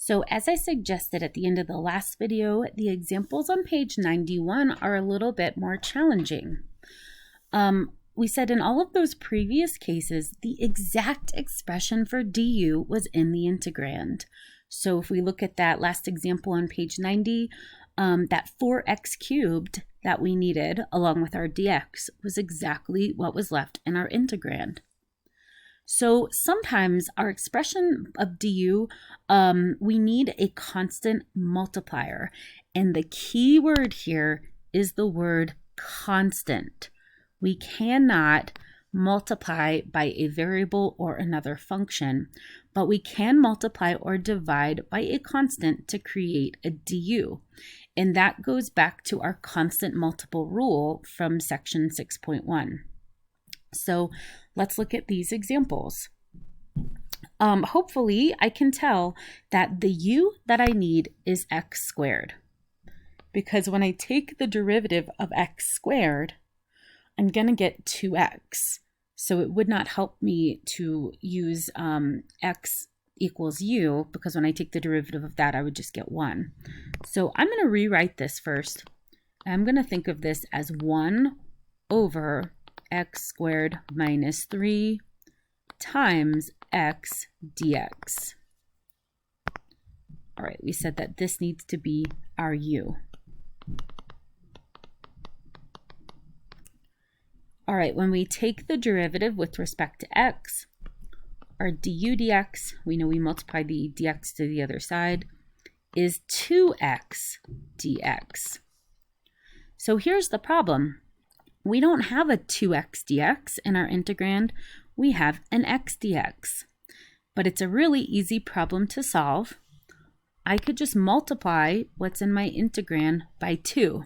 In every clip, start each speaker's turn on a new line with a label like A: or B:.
A: So as I suggested at the end of the last video, the examples on page 91 are a little bit more challenging. We said in all of those previous cases, the exact expression for du was in the integrand. So if we look at that last example on page 90, that 4x cubed that we needed along with our dx was exactly what was left in our integrand. So sometimes our expression of du, we need a constant multiplier. And the key word here is the word constant. We cannot multiply by a variable or another function, but we can multiply or divide by a constant to create a du. And that goes back to our constant multiple rule from section 6.1. So let's look at these examples. Hopefully I can tell that the u that I need is x squared, because when I take the derivative of x squared, I'm going to get 2x. So it would not help me to use x equals u, because when I take the derivative of that, I would just get 1. So I'm going to rewrite this first. I'm going to think of this as 1 over x squared minus 3 times x dx. All right, we said that this needs to be our u. All right, when we take the derivative with respect to x, our du dx, we know we multiply the dx to the other side, is 2x dx. So here's the problem. We don't have a 2x dx in our integrand. We have an x dx. But it's a really easy problem to solve. I could just multiply what's in my integrand by 2.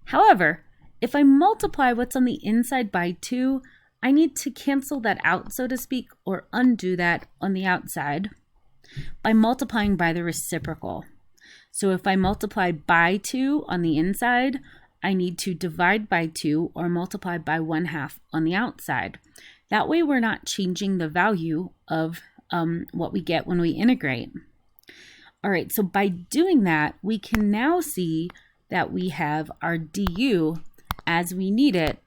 A: However, if I multiply what's on the inside by 2, I need to cancel that out, so to speak, or undo that on the outside by multiplying by the reciprocal. So if I multiply by 2 on the inside, I need to divide by 2 or multiply by 1/2 on the outside. That way we're not changing the value of what we get when we integrate. All right, so by doing that, we can now see that we have our du as we need it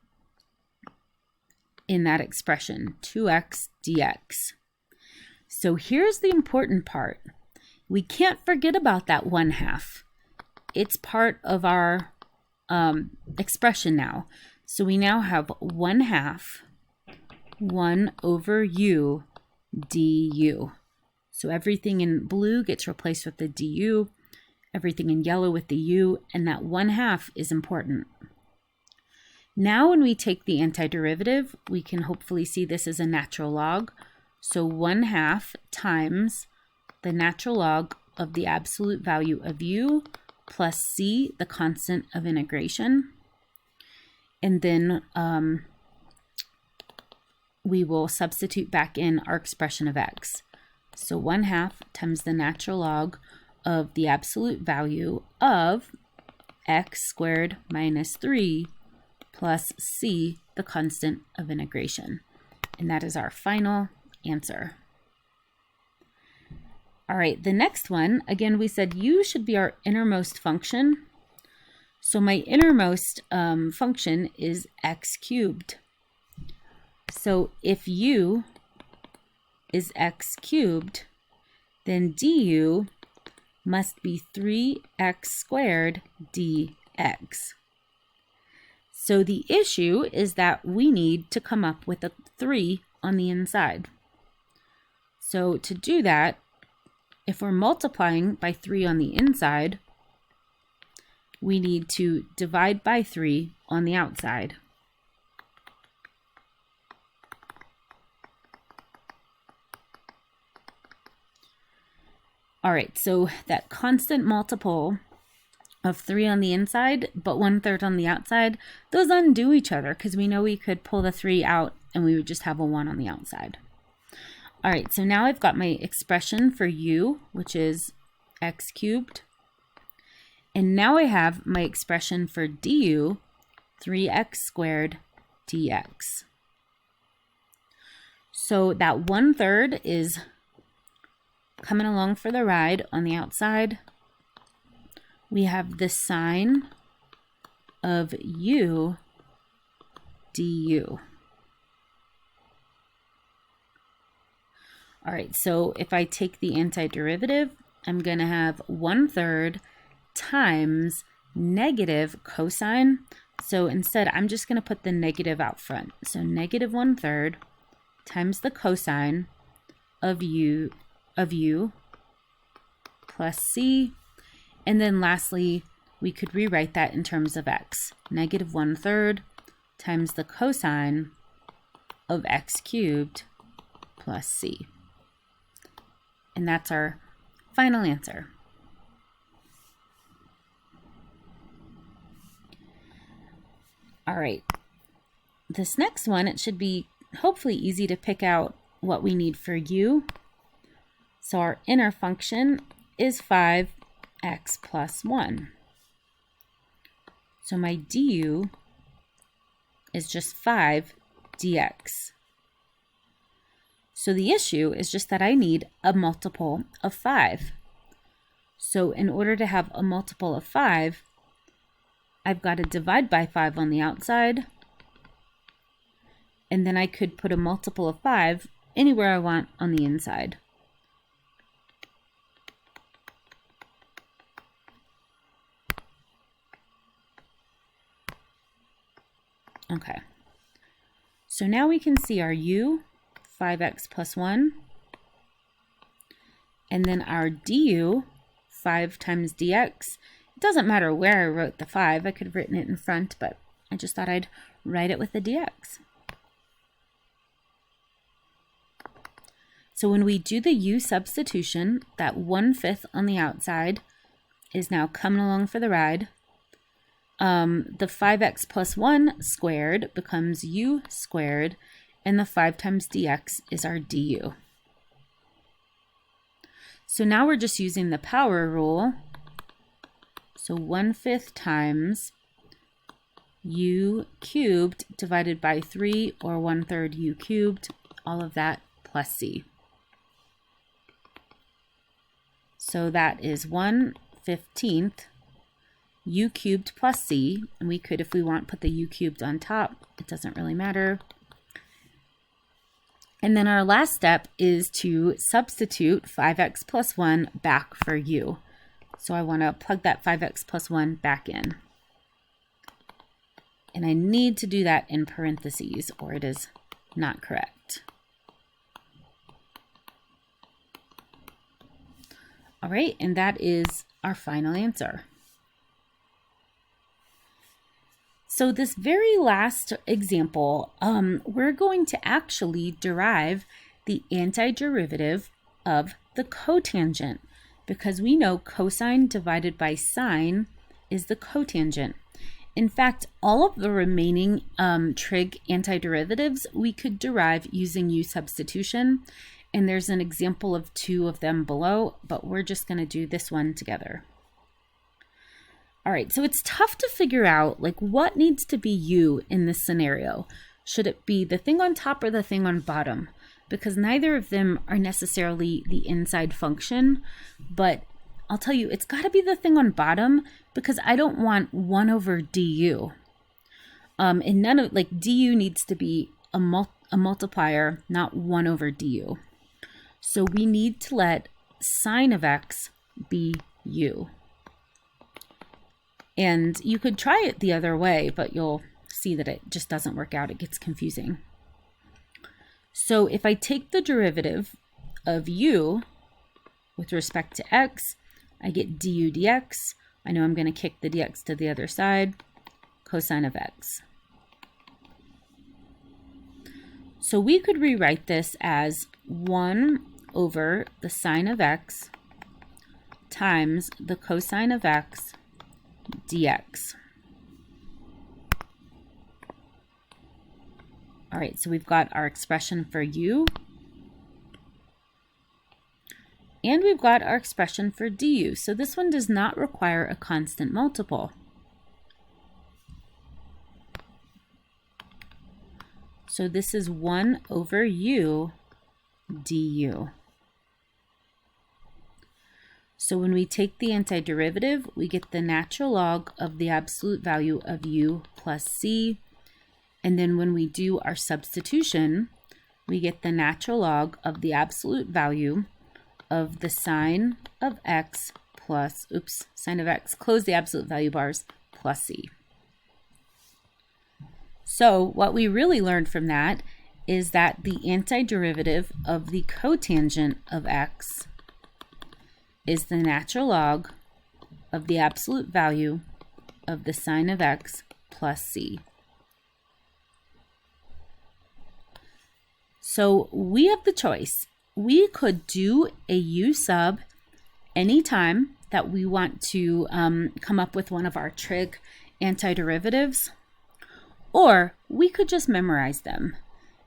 A: in that expression, 2x dx. So here's the important part. We can't forget about that 1/2. It's part of our expression now. So we now have 1/2 1 over u du. So everything in blue gets replaced with the du, everything in yellow with the u, and that 1/2 is important. Now when we take the antiderivative, we can hopefully see this as a natural log. So 1/2 times the natural log of the absolute value of u plus c, the constant of integration. And then we will substitute back in our expression of x. So 1/2 times the natural log of the absolute value of x squared minus 3 plus c, the constant of integration. And that is our final answer. All right, the next one, again, we said u should be our innermost function. So my innermost function is x cubed. So if u is x cubed, then du must be 3x squared dx. So the issue is that we need to come up with a 3 on the inside. So to do that, if we're multiplying by 3 on the inside, we need to divide by 3 on the outside. All right, so that constant multiple of 3 on the inside, but 1/3 on the outside, those undo each other because we know we could pull the 3 out and we would just have a 1 on the outside. All right, so now I've got my expression for u, which is x cubed. And now I have my expression for du, 3x squared dx. So that 1/3 is coming along for the ride on the outside, we have the sine of u du. All right, so if I take the antiderivative, I'm going to have 1/3 times negative cosine. So instead, I'm just going to put the negative out front. So negative 1/3 times the cosine of u plus c. And then lastly, we could rewrite that in terms of x. Negative 1/3 times the cosine of x cubed plus c. And that's our final answer. All right, this next one, it should be hopefully easy to pick out what we need for u. So our inner function is 5x plus 1. So my du is just 5 dx. So the issue is just that I need a multiple of 5. So in order to have a multiple of 5, I've got to divide by 5 on the outside, and then I could put a multiple of 5 anywhere I want on the inside. Okay, so now we can see our u, 5x plus 1, and then our du, 5 times dx. It doesn't matter where I wrote the 5. I could have written it in front, but I just thought I'd write it with the dx. So when we do the u substitution, that 1/5 on the outside is now coming along for the ride. The 5x plus 1 squared becomes u squared, and the 5 times dx is our du. So now we're just using the power rule. So 1/5 times u cubed divided by 3, or 1/3 u cubed, all of that plus c. So that is 1/15 u cubed plus c, and we could, if we want, put the u cubed on top. It doesn't really matter. And then our last step is to substitute 5x plus 1 back for u. So I want to plug that 5x plus 1 back in. And I need to do that in parentheses, or it is not correct. All right, and that is our final answer. So this very last example, we're going to actually derive the antiderivative of the cotangent, because we know cosine divided by sine is the cotangent. In fact, all of the remaining trig antiderivatives we could derive using u substitution, and there's an example of 2 of them below, but we're just going to do this one together. All right, so it's tough to figure out what needs to be u in this scenario. Should it be the thing on top or the thing on bottom? Because neither of them are necessarily the inside function, but I'll tell you, it's got to be the thing on bottom, because I don't want 1 over du. And none of, du needs to be a multiplier, not 1 over du. So we need to let sine of x be u. And you could try it the other way, but you'll see that it just doesn't work out. It gets confusing. So if I take the derivative of u with respect to x, I get du dx. I know I'm going to kick the dx to the other side, cosine of x. So we could rewrite this as 1 over the sine of x times the cosine of x dx. All right, so we've got our expression for u, and we've got our expression for du. So this one does not require a constant multiple. So this is 1 over u du. So when we take the antiderivative, we get the natural log of the absolute value of u plus c. And then when we do our substitution, we get the natural log of the absolute value of the sine of x plus, sine of x, close the absolute value bars, plus c. So what we really learned from that is that the antiderivative of the cotangent of x is the natural log of the absolute value of the sine of x plus c. So we have the choice. We could do a u sub anytime that we want to come up with one of our trig antiderivatives, or we could just memorize them.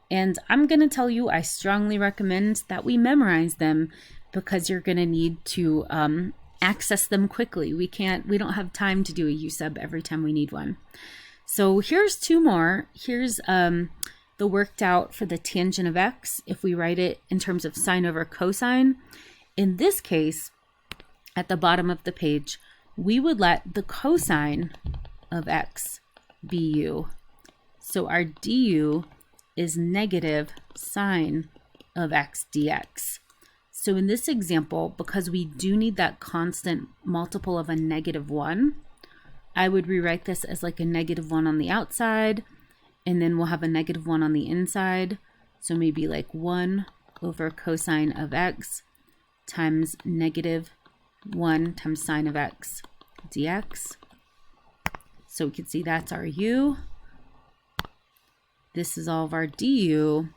A: And I'm going to tell you, I strongly recommend that we memorize them because you're going to need to access them quickly. We don't have time to do a u sub every time we need one. So here's two more. Here's the worked out for the tangent of x. If we write it in terms of sine over cosine, in this case, at the bottom of the page, we would let the cosine of x be u. So our du is negative sine of x dx. So in this example, because we do need that constant multiple of a -1, I would rewrite this as like a -1 on the outside, and then we'll have a -1 on the inside. So maybe like 1 over cosine of x times -1 times sine of x dx. So we can see that's our u. This is all of our du.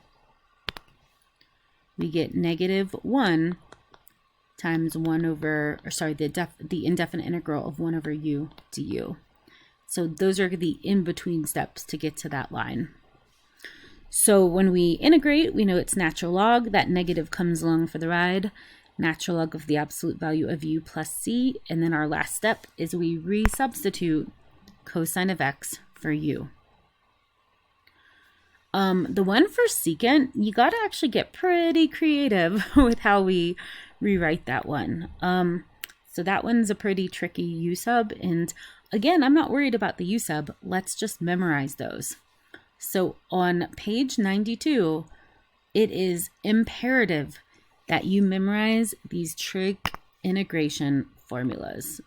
A: We get -1 times 1 over, or sorry, the indefinite integral of 1 over u du. So those are the in-between steps to get to that line. So when we integrate, we know it's natural log. That negative comes along for the ride. Natural log of the absolute value of u plus c. And then our last step is we resubstitute cosine of x for u. The one for secant, you got to actually get pretty creative with how we rewrite that one. So that one's a pretty tricky u sub, and again, I'm not worried about the u sub. Let's just memorize those. So on page 92, it is imperative that you memorize these trig integration formulas.